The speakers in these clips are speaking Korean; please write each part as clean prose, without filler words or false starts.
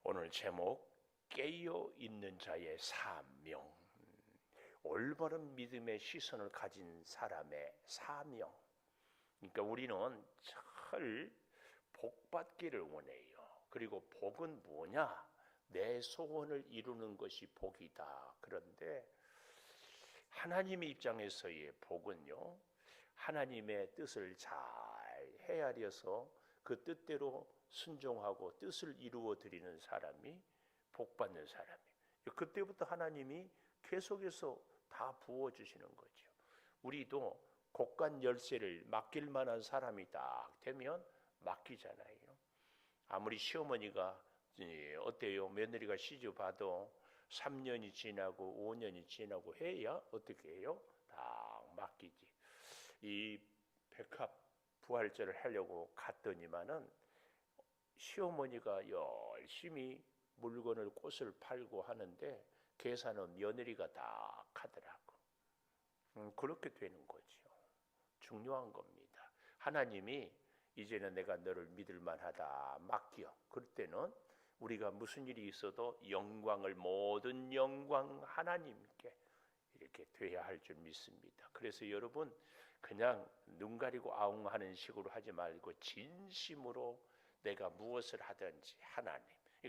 오늘 제목 깨어 있는 자의 사명. 올바른 믿음의 시선을 가진 사람의 사명. 그러니까 우리는 늘 복받기를 원해요. 그리고 복은 뭐냐? 내 소원을 이루는 것이 복이다. 그런데 하나님의 입장에서의 복은요, 하나님의 뜻을 잘 헤아려서 그 뜻대로 순종하고 뜻을 이루어 드리는 사람이 복받는 사람이에요. 그때부터 하나님이 계속해서 다 부어주시는 거죠. 우리도 곡간 열쇠를 맡길 만한 사람이 딱 되면 맡기잖아요. 아무리 시어머니가 어때요? 며느리가 시집 봐도 3년이 지나고 5년이 지나고 해야 어떻게 해요? 딱 맡기지. 이 백합 부활절을 하려고 갔더니만은 시어머니가 열심히 물건을 꽃을 팔고 하는데 계산은 며느리가 딱 하더라고. 그렇게 되는 거죠. 중요한 겁니다. 하나님이 이제는 내가 너를 믿을 만하다 맡겨. 그럴 때는 우리가 무슨 일이 있어도 영광을 모든 영광 하나님께 이렇게 돼야 할 줄 믿습니다. 그래서 여러분 그냥 눈 가리고 아웅하는 식으로 하지 말고 진심으로 내가 무엇을 하든지 하나님.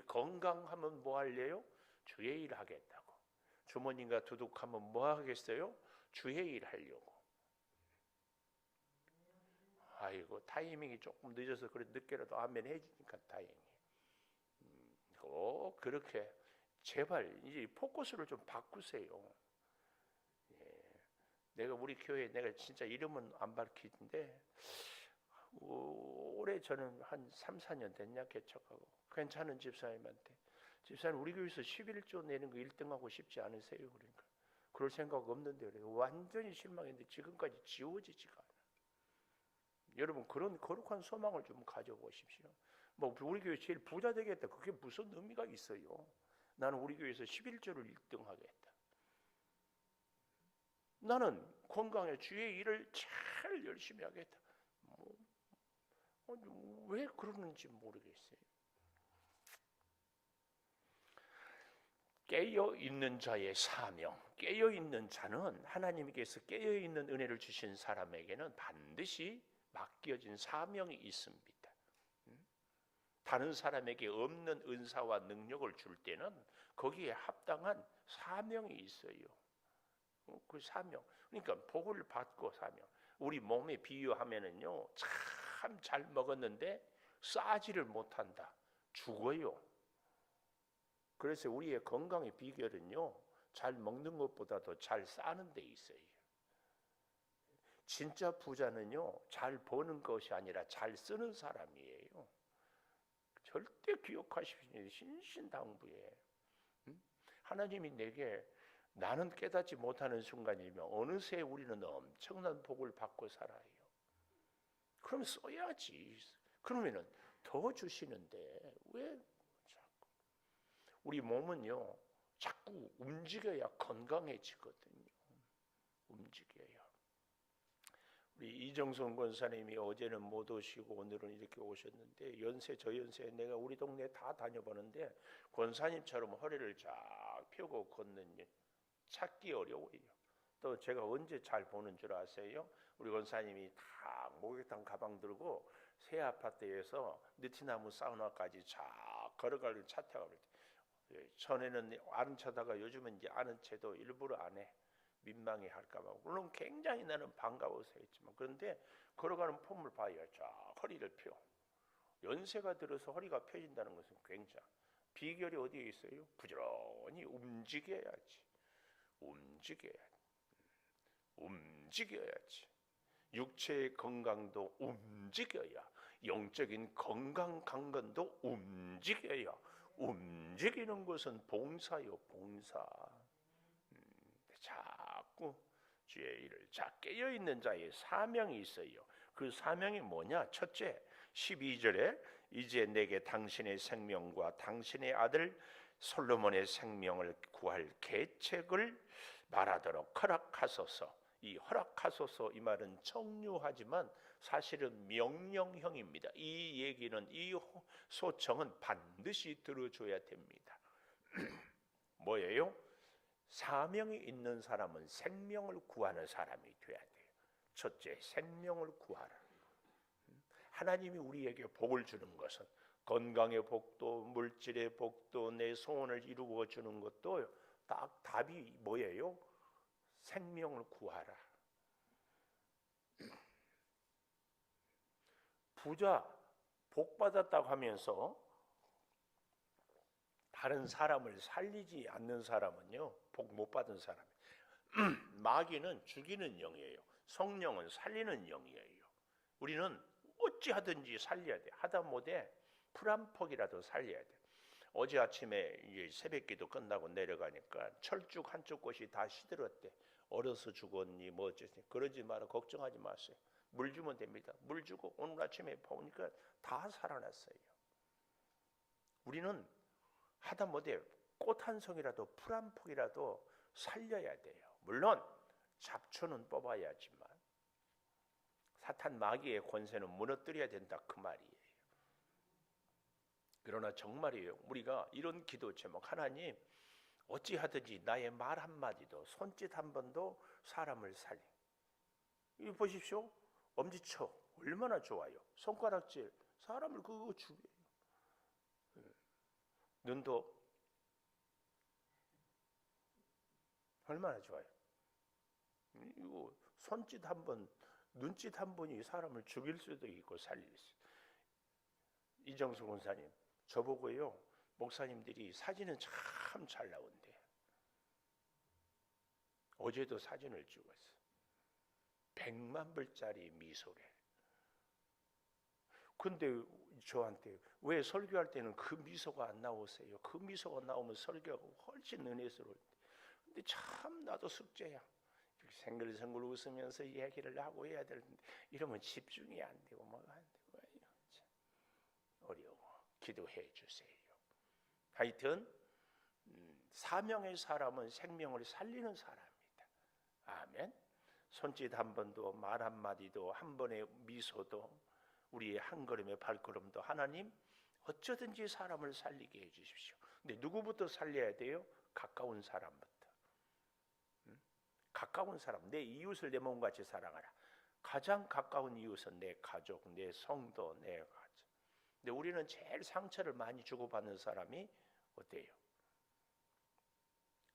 건강하면 뭐 할래요? 주의 일 하겠다고. 주머니가 두둑하면 뭐 하겠어요? 주의 일 하려고. 아이고 타이밍이 조금 늦어서 그래 늦게라도 아멘 해주니까 다행히. 그렇게 제발 이제 포커스를 좀 바꾸세요. 내가 우리 교회 내가 진짜 이름은 안 밝히는데 올해 저는 한 3, 4년 됐냐 개척하고 괜찮은 집사님한테 집사님 우리 교회에서 11조 내는 거 1등하고 싶지 않으세요? 그러니까 그럴 생각 없는데 그래요. 완전히 실망했는데 지금까지 지워지지가 않아. 여러분 그런 거룩한 소망을 좀 가져보십시오. 뭐 우리 교회 제일 부자 되겠다. 그게 무슨 의미가 있어요? 나는 우리 교회에서 11조를 1등 하겠다. 나는 건강에 주의 일을 잘 열심히 하겠다. 왜 그러는지 모르겠어요. 깨어있는 자의 사명. 깨어있는 자는 하나님께서 깨어있는 은혜를 주신 사람에게는 반드시 맡겨진 사명이 있습니다. 다른 사람에게 없는 은사와 능력을 줄 때는 거기에 합당한 사명이 있어요. 그 사명. 그러니까 복을 받고 사명. 우리 몸에 비유하면은요, 참 잘 먹었는데 싸지를 못한다. 죽어요. 그래서 우리의 건강의 비결은요, 잘 먹는 것보다도 잘 싸는 데 있어요. 진짜 부자는요, 잘 버는 것이 아니라 잘 쓰는 사람이에요. 절대 기억하십시오. 신신당부에. 하나님이 내게 나는 깨닫지 못하는 순간이면 어느새 우리는 엄청난 복을 받고 살아요. 그럼 써야지. 그러면은 더 주시는데 왜 자꾸 우리 몸은요 자꾸 움직여야 건강해지거든요. 움직여야. 우리 이정선 권사님이 어제는 못 오시고 오늘은 이렇게 오셨는데 연세 저 연세에 내가 우리 동네 다 다녀보는데 권사님처럼 허리를 쫙 펴고 걷는 찾기 어려워요. 또 제가 언제 잘 보는 줄 아세요? 우리 권사님이 다 목욕탕 가방 들고 새 아파트에서 느티나무 사우나까지 쫙 걸어가는 차 타고 그럴 때 전에는 아는 차다가 요즘은 이제 아는 채도 일부러 안 해. 민망해 할까봐. 물론 굉장히 나는 반가워서 했지만 그런데 걸어가는 폼을 봐야 쫙 허리를 펴. 연세가 들어서 허리가 펴진다는 것은 굉장히 비결이 어디에 있어요? 부지런히 움직여야지. 움직여야지. 육체의 건강도 움직여야 영적인 건강 강건도 움직여야 움직이는 것은 봉사요 봉사. 자꾸 주의 일을 깨어있는 자의 사명이 있어요. 그 사명이 뭐냐? 첫째 12절에 이제 내게 당신의 생명과 당신의 아들 솔로몬의 생명을 구할 계책을 말하도록 허락하소서. 이 허락하소서 이 말은 청유하지만 사실은 명령형입니다. 이 얘기는, 이 소청은 반드시 들어줘야 됩니다. 뭐예요? 사명이 있는 사람은 생명을 구하는 사람이 돼야 돼요. 첫째, 생명을 구하라. 하나님이 우리에게 복을 주는 것은 건강의 복도, 물질의 복도, 내 소원을 이루어 주는 것도 딱 답이 뭐예요? 생명을 구하라. 부자, 복 받았다고 하면서 다른 사람을 살리지 않는 사람은요, 복 못 받은 사람. 마귀는 죽이는 영이에요. 성령은 살리는 영이에요. 우리는 어찌하든지 살려야 돼. 하다 못해 풀 한 폭이라도 살려야 돼. 어제 아침에 이제 새벽기도 끝나고 내려가니까 철쭉 한쪽 곳이 다 시들었대. 얼어서 죽었니 뭐 어쩌니. 그러지 마라. 걱정하지 마세요. 물 주면 됩니다. 물 주고 오늘 아침에 보니까 다 살아났어요. 우리는 하다 못해 꽃 한 송이라도 풀 한 폭이라도 살려야 돼요. 물론 잡초는 뽑아야지만 사탄 마귀의 권세는 무너뜨려야 된다 그 말이에요. 그러나 정말이에요. 우리가 이런 기도 제목, 하나님 어찌하든지 나의 말 한마디도 손짓 한 번도 사람을 살리. 이거 보십시오. 엄지척 얼마나 좋아요. 손가락질 사람을 그거 죽여요. 눈도 얼마나 좋아요. 이거 손짓 한 번, 눈짓 한 번이 사람을 죽일 수도 있고 살릴 수. 이정수 권사님, 저보고요, 목사님들이 사진은 참 잘 나온대. 어제도 사진을 찍었어. 100만 불짜리 미소래. 근데 저한테 왜 설교할 때는 그 미소가 안 나오세요? 그 미소가 나오면 설교가 훨씬 은혜스러울 때. 근데 참 나도 숙제야. 생글생글 웃으면서 얘기를 하고 해야 되는데 이러면 집중이 안 되고 뭐가 안 되고 어려워. 기도해 주세요. 하여튼 사명의 사람은 생명을 살리는 사람입니다. 아멘. 손짓 한 번도 말 한마디도 한 번의 미소도 우리의 한 걸음의 발걸음도 하나님 어쩌든지 사람을 살리게 해주십시오. 근데 누구부터 살려야 돼요? 가까운 사람부터. 가까운 사람, 내 이웃을 내 몸같이 사랑하라. 가장 가까운 이웃은 내 가족, 내 성도, 내 가족. 근데 우리는 제일 상처를 많이 주고받는 사람이 어때요?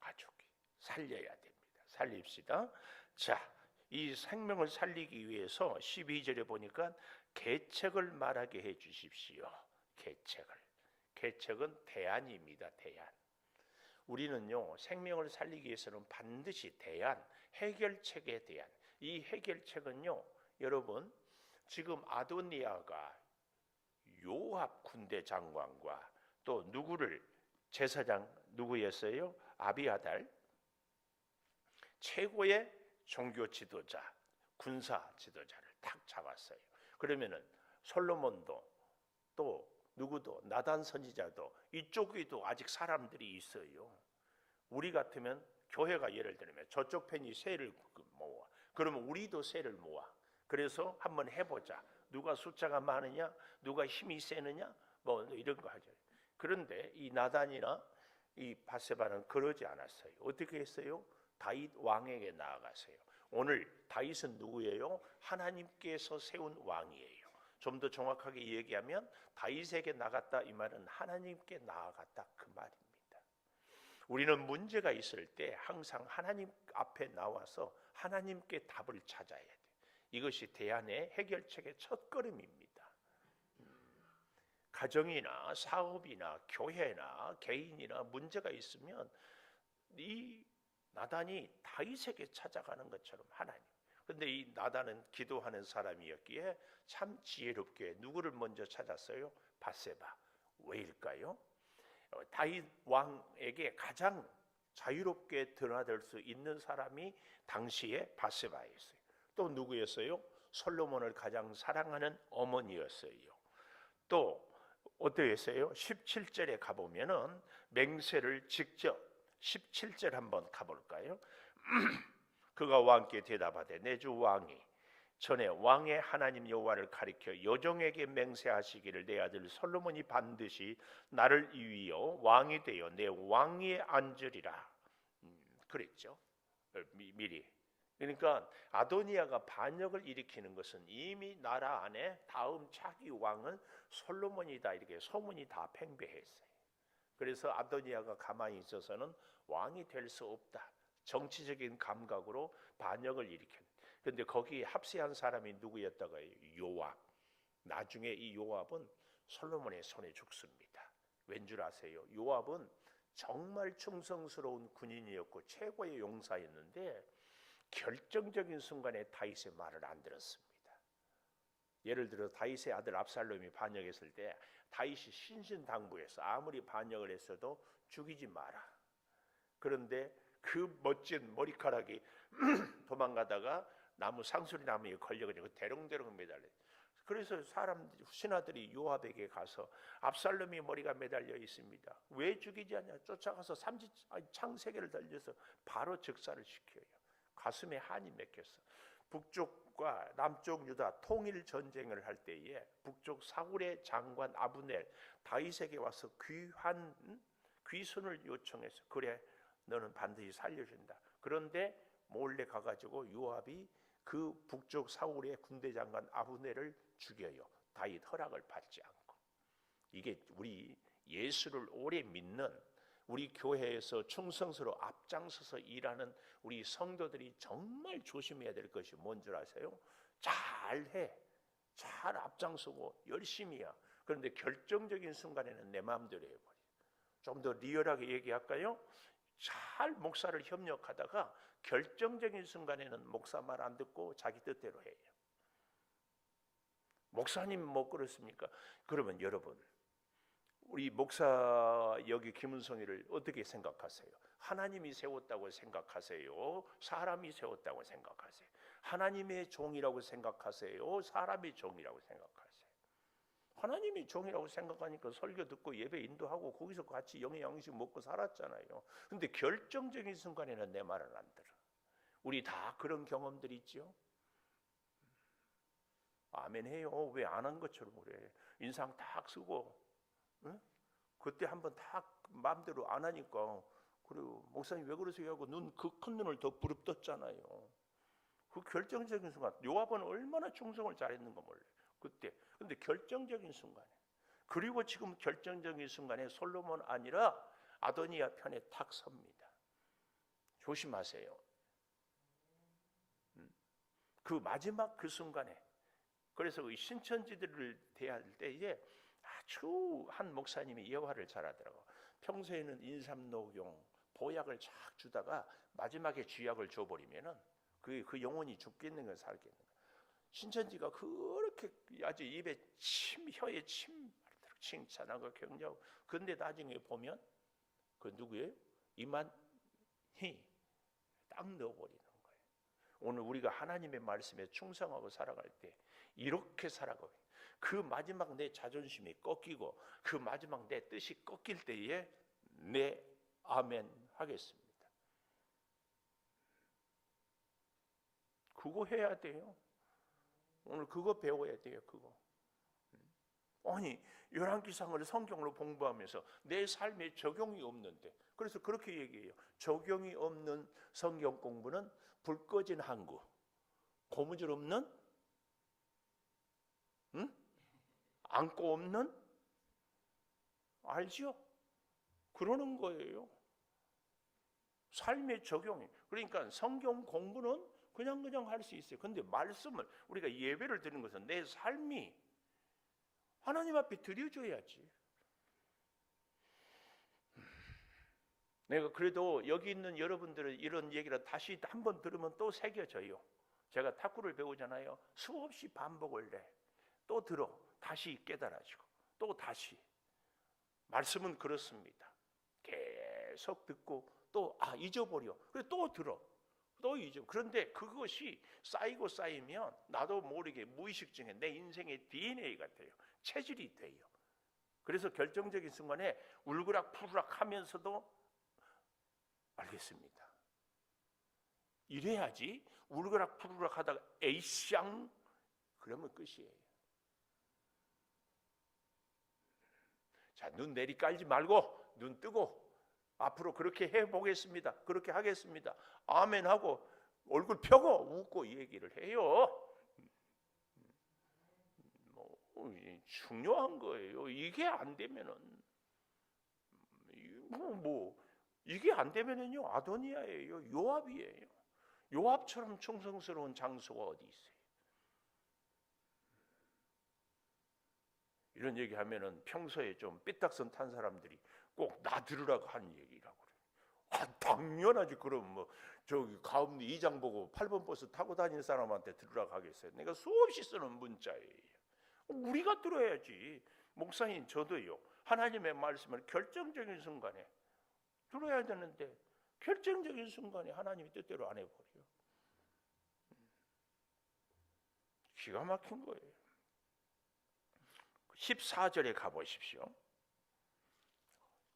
가족이. 살려야 됩니다. 살립시다. 자, 이 생명을 살리기 위해서 12절에 보니까 계책을 말하게 해 주십시오. 계책을. 계책은 대안입니다. 대안. 우리는요, 생명을 살리기 위해서는 반드시 대안, 해결책에 대한, 이 해결책은요, 여러분, 지금 아도니아가 요압 군대 장관과 또 누구를 제사장 누구였어요? 아비아달, 최고의 종교 지도자, 군사 지도자를 탁 잡았어요. 그러면은 솔로몬도 또 누구도 나단 선지자도 이쪽에도 아직 사람들이 있어요. 우리 같으면 교회가 예를 들면 저쪽 편이 세를 모아. 그러면 우리도 세를 모아. 그래서 한번 해보자. 누가 숫자가 많으냐, 누가 힘이 세느냐, 뭐 이런 거 하죠. 그런데 이 나단이나 이 밧세바는 그러지 않았어요. 어떻게 했어요? 다윗 왕에게 나아가세요. 오늘 다윗은 누구예요? 하나님께서 세운 왕이에요. 좀 더 정확하게 얘기하면 다윗에게 나갔다 이 말은 하나님께 나아갔다 그 말입니다. 우리는 문제가 있을 때 항상 하나님 앞에 나와서 하나님께 답을 찾아야 돼. 이것이 대안의 해결책의 첫걸음입니다. 가정이나 사업이나 교회나 개인이나 문제가 있으면 이 나단이 다윗에게 찾아가는 것처럼 하나님. 그런데 이 나단은 기도하는 사람이었기에 참 지혜롭게 누구를 먼저 찾았어요? 밧세바. 왜일까요? 다윗 왕에게 가장 자유롭게 드나들 수 있는 사람이 당시에 밧세바였어요. 또 누구였어요? 솔로몬을 가장 사랑하는 어머니였어요. 또 어떠했어요? 17절에 가보면은 맹세를 직접 17절 한번 가볼까요? 그가 왕께 대답하되 내 주 왕이 전에 왕의 하나님 여호와를 가리켜 여종에게 맹세하시기를 내 아들 솔로몬이 반드시 나를 위하여 왕이 되어 내 왕위에 앉으리라 그랬죠. 미리. 그러니까 아도니아가 반역을 일으키는 것은 이미 나라 안에 다음 차기 왕은 솔로몬이다 이렇게 소문이 다 팽배했어요. 그래서 아도니아가 가만히 있어서는 왕이 될 수 없다. 정치적인 감각으로 반역을 일으켰는데 그런데 거기에 합세한 사람이 누구였다고요? 요압. 나중에 이 요압은 솔로몬의 손에 죽습니다. 왠 줄 아세요? 요압은 정말 충성스러운 군인이었고 최고의 용사였는데 결정적인 순간에 다윗의 말을 안 들었습니다. 예를 들어 다윗의 아들 압살롬이 반역했을 때 다윗이 신신당부해서 아무리 반역을 했어도 죽이지 마라. 그런데 그 멋진 머리카락이 도망가다가 나무 상수리 나무에 걸려가지고 대롱대롱 매달려. 그래서 사람 신하들이 요압에게 가서 압살롬이 머리가 매달려 있습니다. 왜 죽이지 않냐? 쫓아가서 창 3개를 달려서 바로 즉사를 시켜요. 가슴에 한이 맺혔어. 북쪽과 남쪽 유다 통일 전쟁을 할 때에 북쪽 사울의 장관 아브넬 다윗에게 와서 귀순을 요청해서 그래 너는 반드시 살려준다. 그런데 몰래 가가지고 요압이 그 북쪽 사울의 군대 장관 아브넬을 죽여요. 다윗 허락을 받지 않고. 이게 우리 예수를 오래 믿는 우리 교회에서 충성스러워 앞장서서 일하는 우리 성도들이 정말 조심해야 될 것이 뭔 줄 아세요? 잘해. 잘 앞장서고 열심히야. 그런데 결정적인 순간에는 내 마음대로 해버려. 좀 더 리얼하게 얘기할까요? 잘 목사를 협력하다가 결정적인 순간에는 목사 말 안 듣고 자기 뜻대로 해요. 목사님 뭐 그렇습니까? 그러면 여러분 우리 목사 여기 김은성이를 어떻게 생각하세요? 하나님이 세웠다고 생각하세요? 사람이 세웠다고 생각하세요? 하나님의 종이라고 생각하세요? 사람의 종이라고 생각하세요? 하나님이 종이라고 생각하니까 설교 듣고 예배 인도하고 거기서 같이 영의 양식 먹고 살았잖아요. 근데 결정적인 순간에는 내 말을 안 들어. 우리 다 그런 경험들이 있죠? 아멘 해요. 왜 안 한 것처럼 그래? 인상 딱 쓰고 응? 그때 한번 딱 마음대로 안 하니까 그리고 목사님 왜 그러세요 하고 그 큰 눈을 더 부릅떴잖아요. 그 결정적인 순간 요압은 얼마나 충성을 잘했는가 몰라요. 그때. 근데 결정적인 순간에 그리고 지금 결정적인 순간에 솔로몬 아니라 아도니아 편에 탁 섭니다. 조심하세요. 그 마지막 그 순간에 그래서 신천지들을 대할 때에 아주 한 목사님이 예화를 잘하더라고. 평소에는 인삼녹용 보약을 쫙 주다가 마지막에 쥐약을 줘버리면은 그 영혼이 죽겠는 건 살겠는 거. 신천지가 그렇게 아주 입에 혀에 침 칭찬하고 격려하고 근데 나중에 보면 그 누구예요? 이만희 딱 넣어버리는 거예요. 오늘 우리가 하나님의 말씀에 충성하고 살아갈 때 이렇게 살아가요. 그 마지막 내 자존심이 꺾이고 그 마지막 내 뜻이 꺾일 때에 내 아멘 하겠습니다. 그거 해야 돼요. 오늘 그거 배워야 돼요. 그거. 아니 열왕기상을 성경으로 공부하면서 내 삶에 적용이 없는데 그래서 그렇게 얘기해요. 적용이 없는 성경 공부는 불 꺼진 항구, 고무줄 없는 안고 없는 알죠? 그러는 거예요. 삶의 적용이. 그러니까 성경 공부는 그냥 할 수 있어요. 근데 말씀을 우리가 예배를 드리는 것은 내 삶이 하나님 앞에 드려줘야지. 내가 그래도 여기 있는 여러분들은 이런 얘기를 다시 한번 들으면 또 새겨져요. 제가 탁구를 배우잖아요. 수없이 반복을 해. 또 들어. 다시 깨달아지고. 또 다시. 말씀은 그렇습니다. 계속 듣고 또 잊어버려. 그래 또 들어. 또 잊어. 그런데 그것이 쌓이고 쌓이면 나도 모르게 무의식 중에 내 인생의 DNA가 돼요. 체질이 돼요. 그래서 결정적인 순간에 울그락푸르락 하면서도 알겠습니다. 이래야지. 울그락 부르락 하다가 에이쌍 그러면 끝이에요. 자, 눈 내리 깔지 말고 눈 뜨고 앞으로 그렇게 해보겠습니다. 그렇게 하겠습니다. 아멘 하고 얼굴 펴고 웃고 얘기를 해요. 중요한 거예요. 이게 안 되면은 이게 안 되면은요 아도니아예요. 요압이에요. 요압처럼 충성스러운 장수가 어디 있어요? 이런 얘기하면은 평소에 좀 삐딱선 탄 사람들이 꼭 나 들으라고 하는 얘기라고 그래요. 당연하지. 그럼 뭐 저기 가운데 2장 보고 8번 버스 타고 다니는 사람한테 들으라고 하겠어요? 내가 수없이 쓰는 문자예요. 우리가 들어야지. 목사님 저도요. 하나님의 말씀을 결정적인 순간에 들어야 되는데 결정적인 순간에 하나님이 뜻대로 안 해버려. 기가 막힌 거예요. 14절에 가보십시오.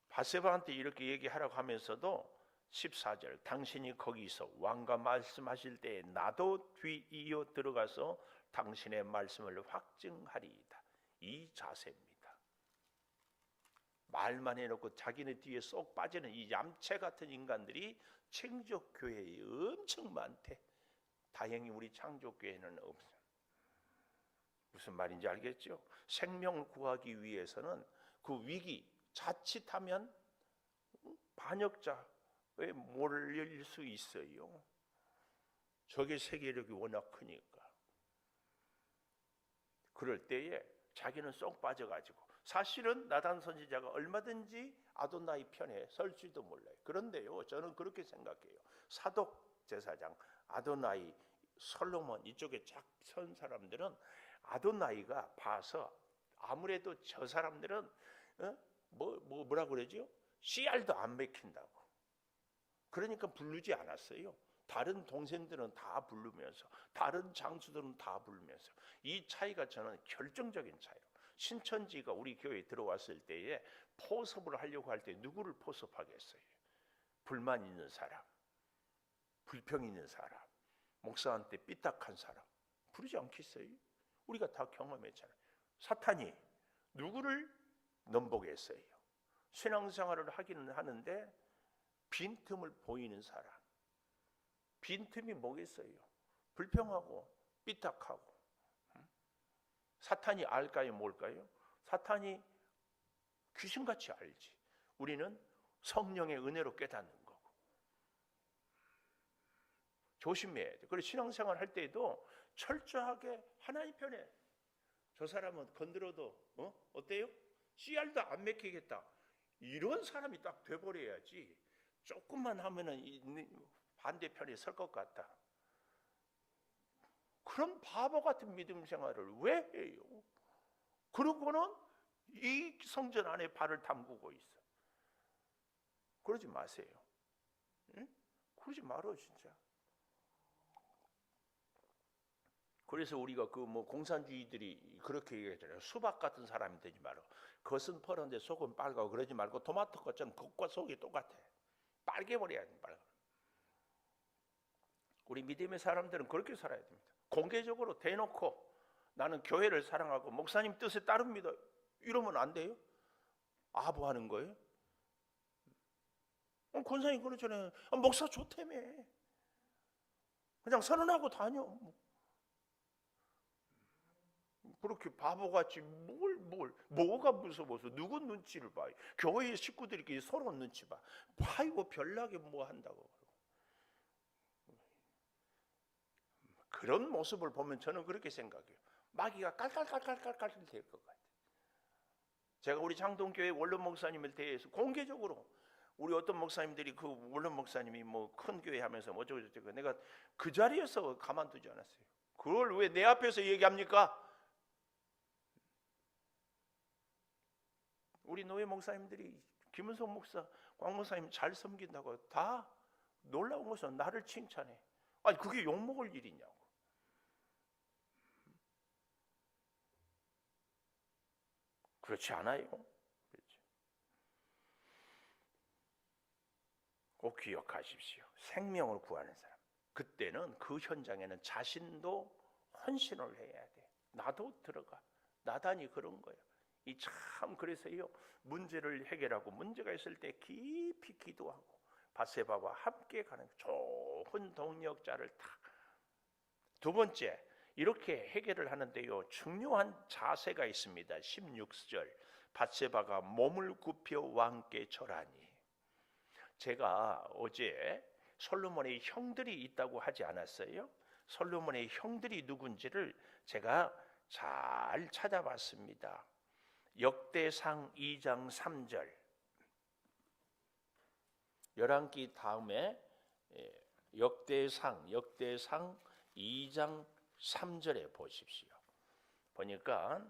바세바한테 이렇게 얘기하라고 하면서도 14절 당신이 거기서 왕과 말씀하실 때에 나도 뒤이어 들어가서 당신의 말씀을 확증하리이다. 이 자세입니다. 말만 해놓고 자기네 뒤에 쏙 빠지는 이 얌체 같은 인간들이 창조교회에 엄청 많대. 다행히 우리 창조교회는 없어요. 무슨 말인지 알겠죠? 생명을 구하기 위해서는 그 위기 자칫하면 반역자에 몰릴 수 있어요. 적의 세계력이 워낙 크니까. 그럴 때에 자기는 쏙 빠져가지고 사실은 나단 선지자가 얼마든지 아도나이 편에 설지도 몰라요. 그런데요 저는 그렇게 생각해요. 사독 제사장 아도나이 솔로몬 이쪽에 쫙 선 사람들은 아도나이가 봐서 아무래도 저 사람들은 뭐라 그러죠? 씨알도 안 맥힌다고. 그러니까 부르지 않았어요. 다른 동생들은 다 부르면서 다른 장수들은 다 부르면서 이 차이가 저는 결정적인 차이로. 신천지가 우리 교회에 들어왔을 때에 포섭을 하려고 할 때 누구를 포섭하겠어요? 불만 있는 사람, 불평 있는 사람, 목사한테 삐딱한 사람 부르지 않겠어요? 우리가 다 경험했잖아요. 사탄이 누구를 넘보겠어요? 신앙생활을 하기는 하는데 빈틈을 보이는 사람. 빈틈이 뭐겠어요? 불평하고 삐딱하고. 사탄이 알까요? 뭘까요? 사탄이 귀신같이 알지. 우리는 성령의 은혜로 깨닫는 거고. 조심해야 돼. 그리고 신앙생활 할 때에도 철저하게 하나님 편에 저 사람은 건드려도 어때요? 씨알도 안 맥히겠다. 이런 사람이 딱 돼버려야지. 조금만 하면은 반대편에 설 것 같다. 그런 바보 같은 믿음 생활을 왜 해요? 그러고는 이 성전 안에 발을 담그고 있어. 그러지 마세요. 응? 그러지 말어 진짜. 그래서 우리가 그 뭐 공산주의들이 그렇게 얘기하잖아요. 수박 같은 사람이 되지 말어. 겉은 퍼런데 속은 빨가고 그러지 말고 토마토 것처럼 겉과 속이 똑같아. 빨개 버려야 돼. 빨가. 우리 믿음의 사람들은 그렇게 살아야 됩니다. 공개적으로 대놓고 나는 교회를 사랑하고 목사님 뜻에 따릅니다. 이러면 안 돼요? 아부하는 거예요? 권사님 그러잖아요. 목사 좋다며. 그냥 선언하고 다녀. 그렇게 바보같이 뭐가 무서워서 누구 눈치를 봐요? 교회 식구들끼리 서로 눈치 봐. 아이고 별나게 뭐 한다고. 그런 모습을 보면 저는 그렇게 생각해요. 마귀가 깔깔깔깔깔깔 될 것 같아요. 제가 우리 장동교회 원로 목사님을 대해서 공개적으로 우리 어떤 목사님들이 그 원로 목사님이 뭐 큰 교회 하면서 어쩌고저쩌고 내가 그 자리에서 가만두지 않았어요. 그걸 왜 내 앞에서 얘기합니까? 우리 노예 목사님들이 김은석 목사, 광 목사님 잘 섬긴다고 다 놀라운 것은 나를 칭찬해. 아니 그게 욕먹을 일이냐고. 그렇지 않아요. 그렇죠. 꼭 기억하십시오. 생명을 구하는 사람. 그때는 그 현장에는 자신도 헌신을 해야 돼. 나도 들어가. 나단이 그런 거야. 이 참 그래서요, 문제를 해결하고 문제가 있을 때 깊이 기도하고 바세바와 함께 가는 좋은 동력자를 딱. 두 번째, 이렇게 해결을 하는데요, 중요한 자세가 있습니다. 16절, 바세바가 몸을 굽혀 왕께 절하니. 제가 어제 솔로몬의 형들이 있다고 하지 않았어요? 솔로몬의 형들이 누군지를 제가 잘 찾아봤습니다. 역대상 2장 3절, 열왕기 다음에 역대상 2장 3절에 보십시오. 보니까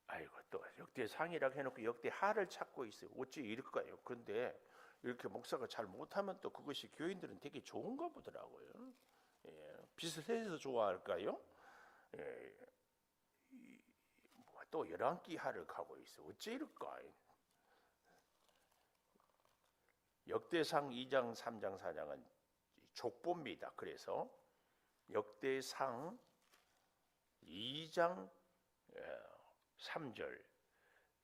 아이고, 또 역대상이라고 해놓고 역대하를 찾고 있어요. 어찌 이럴까요? 그런데 이렇게 목사가 잘 못하면 또 그것이 교인들은 되게 좋은가 보더라고요. 비슷해서 좋아할까요? 또 열왕기하를 가고 있어. 어찌 이럴까? 역대상 2장, 3장, 4장은 족보입니다. 그래서 역대상 2장 3절,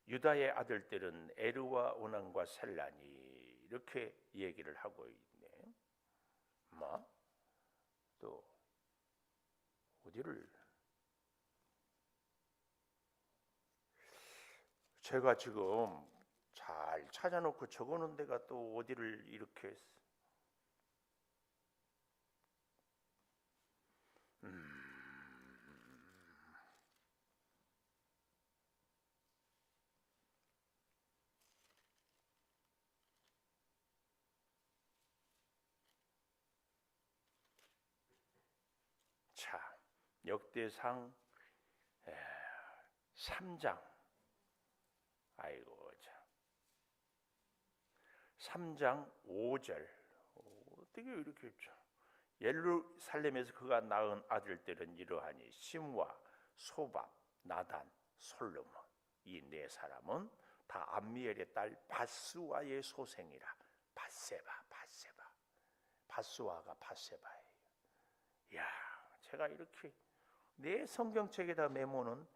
유다의 아들들은 에르와 오난과 셀란이 이렇게 얘기를 하고 있네. 또 어디를 제가 지금 잘 찾아놓고 적어놓은 데가 또 어디를 이렇게 자, 역대상 3장, 아이고 참, 3장 5절, 어떻게 이렇게 예루살렘에서 그가 낳은 아들들은 이러하니 심와 소밥, 나단, 솔로몬. 이 네 사람은 다 암미엘의 딸 바스와의 소생이라. 바스와가 바세바예요. 야, 제가 이렇게 내 성경책에다 메모는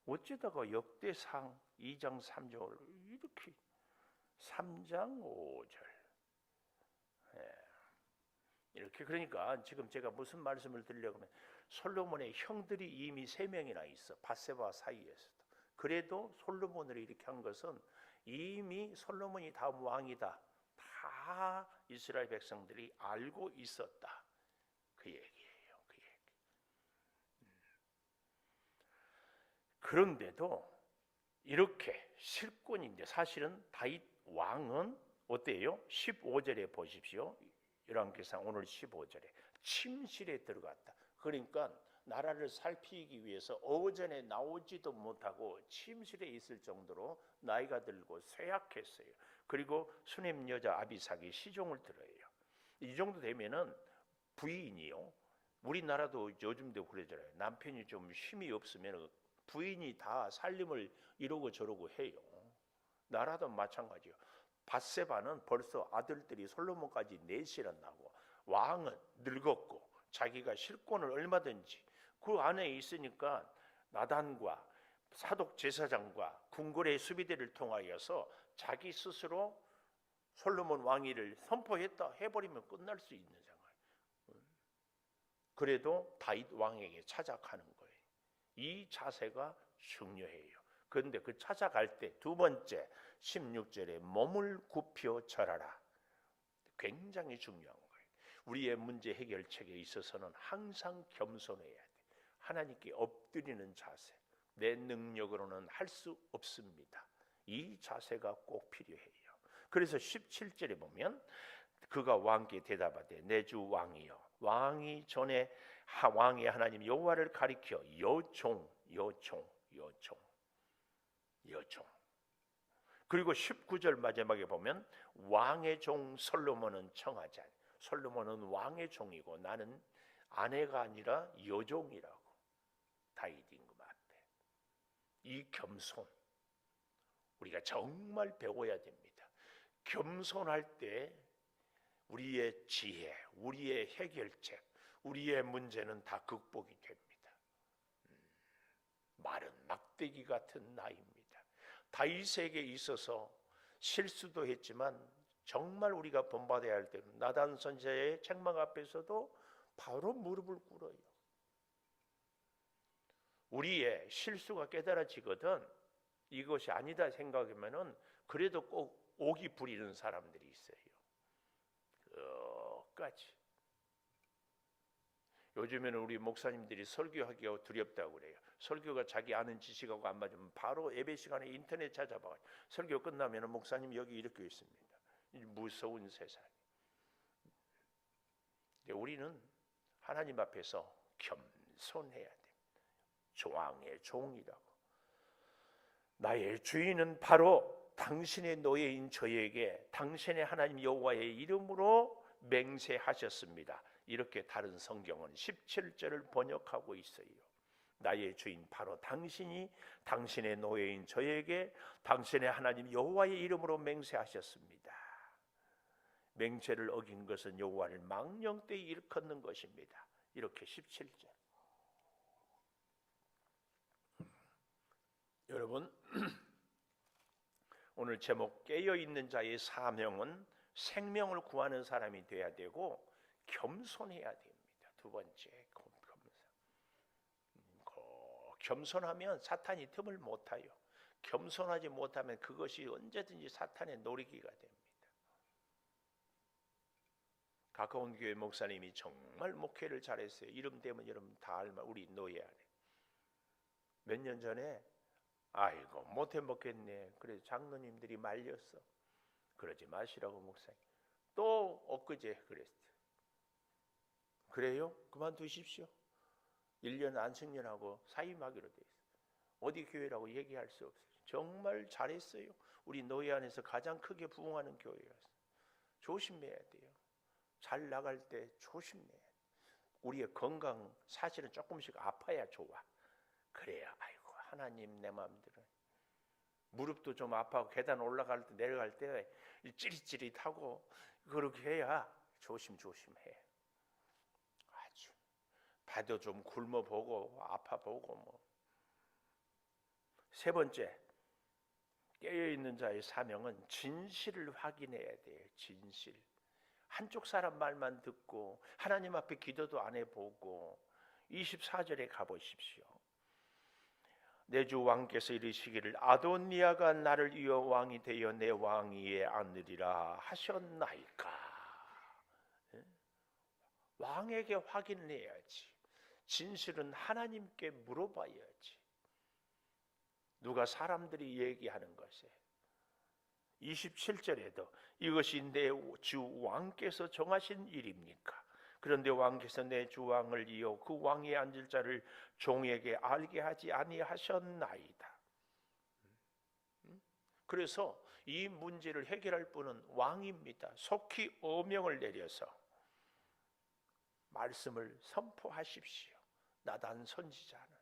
어쩌다가 역대상 2장 3절 이렇게 3장 5절 이렇게. 그러니까 지금 제가 무슨 말씀을 드리려고 하면, 솔로몬의 형들이 이미 3명이나 있어, 바세바 사이에서도. 그래도 솔로몬을 이렇게 한 것은 이미 솔로몬이 다음 왕이다, 다 이스라엘 백성들이 알고 있었다, 그 얘기예요. 그 얘기. 그런데도 이렇게 실권인데, 사실은 다윗 왕은 어때요? 15절에 보십시오. 열왕기상 오늘 15절에 침실에 들어갔다. 그러니까 나라를 살피기 위해서 오전에 나오지도 못하고 침실에 있을 정도로 나이가 들고 쇠약했어요. 그리고 수넴 여자 아비삭이 시종을 들어요. 이 정도 되면은 부인이요, 우리나라도 요즘도 그러잖아요. 남편이 좀 힘이 없으면 부인이 다 살림을 이러고 저러고 해요. 나라도 마찬가지요. 바세바는 벌써 아들들이 솔로몬까지 넷이나 나고, 왕은 늙었고 자기가 실권을 얼마든지 그 안에 있으니까 나단과 사독 제사장과 궁궐의 수비대를 통하여서 자기 스스로 솔로몬 왕위를 선포했다 해버리면 끝날 수 있는 상황. 그래도 다윗 왕에게 찾아가는 거예요. 이 자세가 중요해요. 그런데 그 찾아갈 때 두 번째 16절에 몸을 굽혀 절하라, 굉장히 중요한 거예요. 우리의 문제 해결책에 있어서는 항상 겸손해야 돼. 하나님께 엎드리는 자세. 내 능력으로는 할 수 없습니다. 이 자세가 꼭 필요해요. 그래서 17절에 보면 그가 왕께 대답하되 내 주 왕이여, 왕이 전에 왕의 하나님 여호와를 가리켜 여종. 그리고 19절 마지막에 보면 왕의 종 솔로몬은 청하지 않니. 솔로몬은 왕의 종이고 나는 아내가 아니라 여종이라고. 다윗 임금 앞에 이 겸손 우리가 정말 배워야 됩니다. 겸손할 때 우리의 지혜, 우리의 해결책, 우리의 문제는 다 극복이 됩니다. 말은 막대기 같은 나입니다. 다윗에게 있어서 실수도 했지만 정말 우리가 본받아야 할 때는 나단 선지자의 책망 앞에서도 바로 무릎을 꿇어요. 우리의 실수가 깨달아지거든 이것이 아니다 생각하면은 그래도 꼭 오기 부리는 사람들이 있어요. 끝까지. 요즘에는 우리 목사님들이 설교하기가 두렵다고 그래요. 설교가 자기 아는 지식하고 안 맞으면 바로 예배 시간에 인터넷 찾아봐. 설교 끝나면 목사님 여기 이렇게 있습니다. 무서운 세상. 우리는 하나님 앞에서 겸손해야 됩니다. 조왕의 종이라고. 나의 주인은 바로 당신의 노예인 저에게 당신의 하나님 여호와의 이름으로 맹세하셨습니다. 이렇게 다른 성경은 17절을 번역하고 있어요. 나의 주인 바로 당신이 당신의 노예인 저에게 당신의 하나님 여호와의 이름으로 맹세하셨습니다. 맹세를 어긴 것은 여호와를 망령되이 일컫는 것입니다. 이렇게 17절. 여러분 오늘 제목 깨어있는 자의 사명은 생명을 구하는 사람이 돼야 되고 겸손해야 됩니다. 두 번째 겸손하면 사탄이 틈을 못 타요. 겸손하지 못하면 그것이 언제든지 사탄의 놀이기가 됩니다. 가까운 교회 목사님이 정말 목회를 잘했어요. 이름 대면 여러분 다 알마 우리 노예 안에. 몇 년 전에 아이고 못해 먹겠네. 그래서 장로님들이 말렸어. 그러지 마시라고 목사님. 또 엊그제 그랬어요. 그래요? 그만두십시오. 1년 안식년하고 사임하기로 돼 있어요. 어디 교회라고 얘기할 수 없어요. 정말 잘했어요. 우리 노예 안에서 가장 크게 부흥하는 교회였어요. 조심해야 돼요. 잘 나갈 때 조심해야 돼요. 우리의 건강 사실은 조금씩 아파야 좋아. 그래야 아이고 하나님 내 마음대로. 무릎도 좀 아파하고 계단 올라갈 때 내려갈 때 찌릿찌릿하고 그렇게 해야 조심해. 아주 배도 좀 굶어보고 아파보고 뭐. 세 번째 깨어있는 자의 사명은 진실을 확인해야 돼요. 진실. 한쪽 사람 말만 듣고 하나님 앞에 기도도 안 해보고 24절에 가보십시오. 내 주 왕께서 이르시기를 아도니아가 나를 이어 왕이 되어 내 왕위에 앉으리라 하셨나이까. 왕에게 확인을 해야지. 진실은 하나님께 물어봐야지. 누가 사람들이 얘기하는 것에 27절에도 이것이 내 주 왕께서 정하신 일입니까? 그런데 왕께서 내 주 왕을 이어 그 왕에 앉을 자를 종에게 알게 하지 아니하셨나이다. 그래서 이 문제를 해결할 분은 왕입니다. 속히 어명을 내려서 말씀을 선포하십시오. 나단 선지자는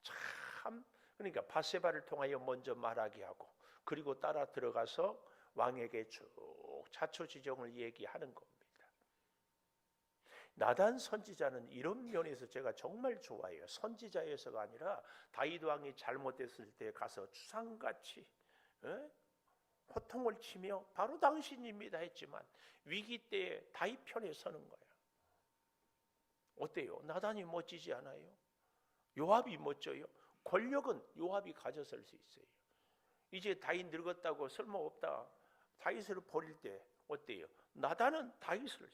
참 그러니까 바세바를 통하여 먼저 말하게 하고 그리고 따라 들어가서 왕에게 쭉 자초지종을 얘기하는 겁니다. 나단 선지자는 이런 면에서 제가 정말 좋아해요. 선지자에서가 아니라 다윗 왕이 잘못했을 때 가서 주상같이 호통을 치며 바로 당신입니다 했지만 위기 때에 다윗 편에 서는 거예요. 어때요? 나단이 멋지지 않아요? 요압이 멋져요? 권력은 요압이 가져설 수 있어요. 이제 다윗 늙었다고 쓸모없다. 다윗을 버릴 때 어때요? 나단은 다윗을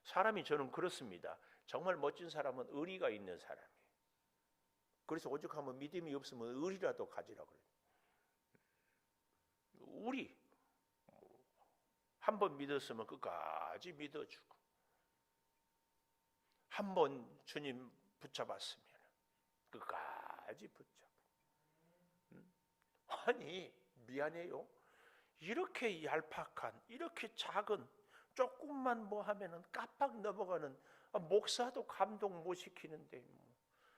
사람이 저는 그렇습니다. 정말 멋진 사람은 의리가 있는 사람이에요. 그래서 오죽하면 믿음이 없으면 의리라도 가지라고 그래요. 의리 한 번 믿었으면 끝까지 믿어주고 한 번 주님 붙잡았으면 끝까지 붙잡고 아니 미안해요. 이렇게 얄팍한 이렇게 작은 조금만 뭐 하면은 깜빡 넘어가는 목사도 감동 못 시키는데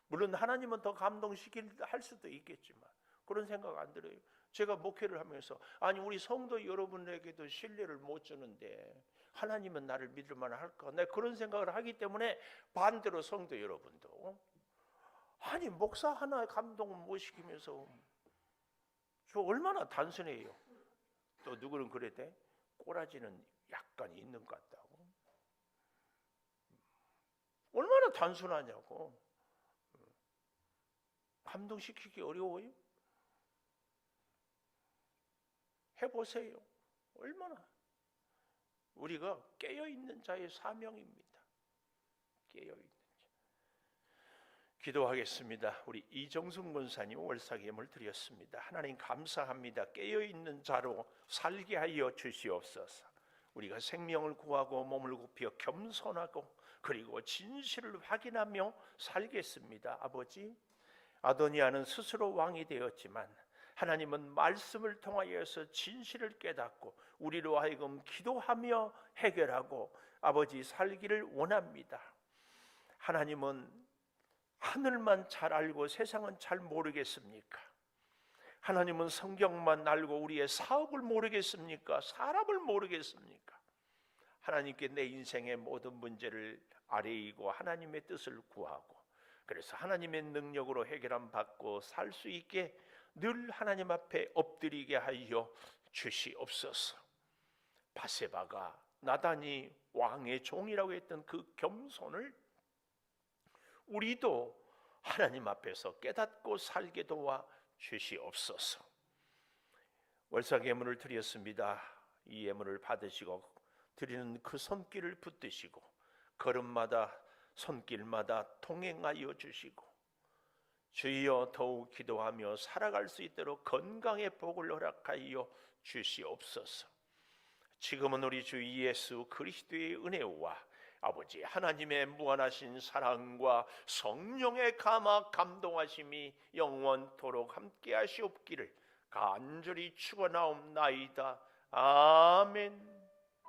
물론 하나님은 더 감동시킬 할 수도 있겠지만 그런 생각 안 들어요. 제가 목회를 하면서 아니 우리 성도 여러분에게도 신뢰를 못 주는데 하나님은 나를 믿을 만할까? 내가 그런 생각을 하기 때문에 반대로 성도 여러분도 아니 목사 하나 감동을 못 시키면서 저 얼마나 단순해요. 또 누구는 그랬대? 꼬라지는 약간 있는 것 같다고. 얼마나 단순하냐고. 감동시키기 어려워요? 해보세요. 얼마나. 우리가 깨어있는 자의 사명입니다. 깨어있는 자. 기도하겠습니다. 우리 이정순 권사님 월사기염을 드렸습니다. 하나님 감사합니다. 깨어있는 자로 살게 하여 주시옵소서. 우리가 생명을 구하고 몸을 굽혀 겸손하고 그리고 진실을 확인하며 살겠습니다. 아버지, 아도니아는 스스로 왕이 되었지만 하나님은 말씀을 통하여서 진실을 깨닫고 우리로 하여금 기도하며 해결하고 아버지 살기를 원합니다. 하나님은 하늘만 잘 알고 세상은 잘 모르겠습니까? 하나님은 성경만 알고 우리의 사업을 모르겠습니까? 사람을 모르겠습니까? 하나님께 내 인생의 모든 문제를 아뢰이고 하나님의 뜻을 구하고 그래서 하나님의 능력으로 해결함 받고 살 수 있게 늘 하나님 앞에 엎드리게 하여 주시옵소서. 바세바가 나단이 왕의 종이라고 했던 그 겸손을 우리도 하나님 앞에서 깨닫고 살게 도와 주시옵소서. 월삭 예물을 드렸습니다. 이 예물을 받으시고 드리는 그 손길을 붙드시고 걸음마다 손길마다 통행하여 주시고 주여 더욱 기도하며 살아갈 수 있도록 건강의 복을 허락하여 주시옵소서. 지금은 우리 주 예수 그리스도의 은혜와 아버지 하나님의 무한하신 사랑과 성령의 감동하심이 영원토록 함께 하시옵기를 간절히 축원하옵나이다. 아멘.